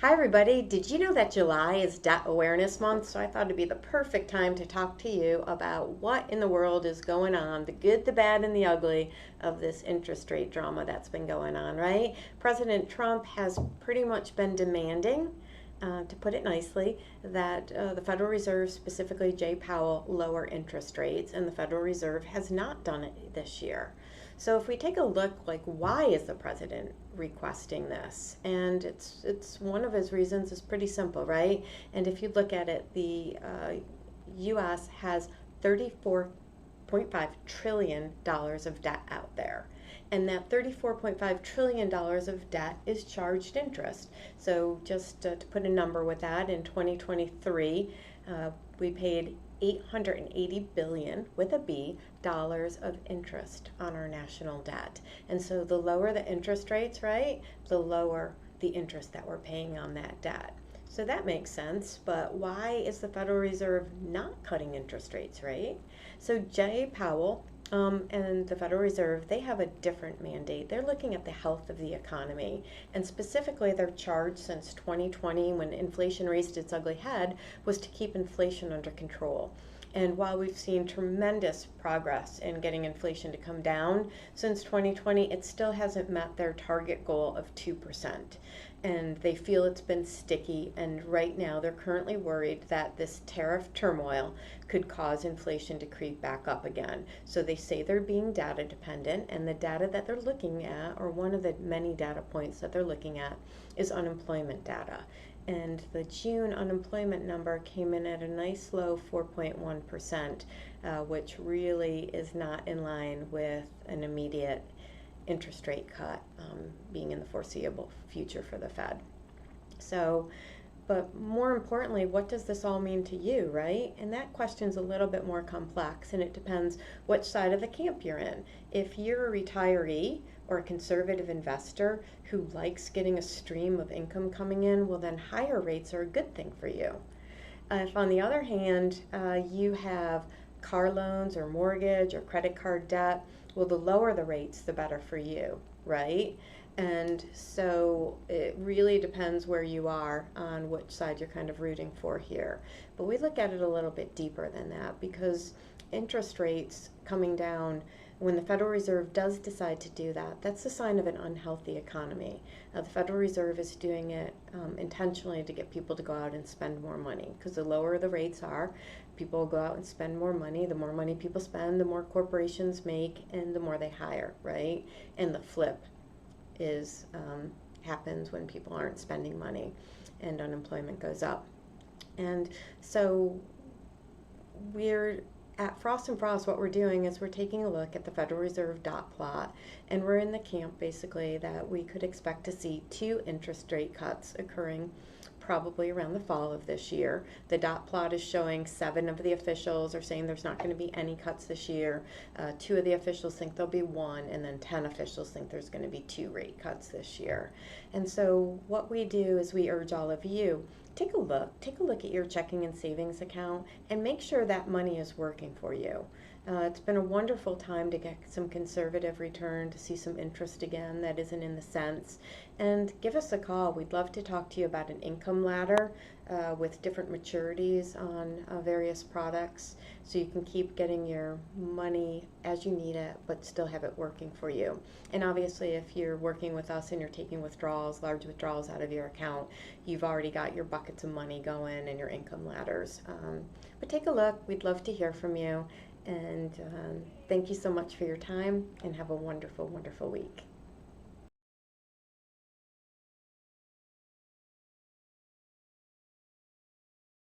Hi, everybody. Did you know that July is Debt Awareness Month? So I thought it'd be the perfect time to talk to you about what in the world is going on, the good, the bad, and the ugly of this interest rate drama that's been going on, right? President Trump has pretty much been demanding, to put it nicely, that the Federal Reserve, specifically Jay Powell, lower interest rates, and the Federal Reserve has not done it this year. So if we take a look, like, why is the president requesting this? And it's one of his reasons is pretty simple, right? And if you look at it, the U.S. has $34.5 trillion of debt out there. And that $34.5 trillion of debt is charged interest. So just to put a number with that, in 2023, we paid $880 billion with a B dollars of interest on our national debt. And so the lower the interest rates, right, the lower the interest that we're paying on that debt. So that makes sense, but why is the Federal Reserve not cutting interest rates, right? So Jay Powell and the Federal Reserve, they have a different mandate. They're looking at the health of the economy, and specifically their charge since 2020, when inflation raised its ugly head, was to keep inflation under control. And while we've seen tremendous progress in getting inflation to come down since 2020, it still hasn't met their target goal of 2%. And they feel it's been sticky, and right now they're currently worried that this tariff turmoil could cause inflation to creep back up again. So they say they're being data dependent, and the data that they're looking at, or one of the many data points that they're looking at, is unemployment data. And the June unemployment number came in at a nice low 4.1%, which really is not in line with an immediate interest rate cut being in the foreseeable future for the Fed. So, but more importantly, what does this all mean to you, right? And that question's a little bit more complex, and it depends which side of the camp you're in. If you're a retiree or a conservative investor who likes getting a stream of income coming in, well, then higher rates are a good thing for you. If, on the other hand, you have car loans or mortgage or credit card debt, well, the lower the rates, the better for you, right? And so it really depends where you are on which side you're kind of rooting for here. But we look at it a little bit deeper than that, because interest rates coming down, when the Federal Reserve does decide to do that, that's a sign of an unhealthy economy. The Federal Reserve is doing it intentionally to get people to go out and spend more money, because the lower the rates are, people will go out and spend more money. The more money people spend, the more corporations make, and the more they hire, right? And the flip is happens when people aren't spending money and unemployment goes up. And so we're at Fross and Fross, what we're doing is we're taking a look at the Federal Reserve dot plot, and we're in the camp basically that we could expect to see 2 interest rate cuts occurring probably around the fall of this year. The dot plot is showing 7 of the officials are saying there's not going to be any cuts this year. 2 of the officials think there'll be 1, and then 10 officials think there's going to be 2 rate cuts this year. And so what we do is we urge all of you, take a look at your checking and savings account and make sure that money is working for you. It's been a wonderful time to get some conservative return, to see some interest again that isn't in the cents. And give us a call. We'd love to talk to you about an income ladder with different maturities on various products, so you can keep getting your money as you need it, but still have it working for you. And obviously, if you're working with us and you're taking withdrawals, large withdrawals out of your account, you've already got your buckets of money going and your income ladders. But take a look. We'd love to hear from you. And thank you so much for your time, and have a wonderful, wonderful week.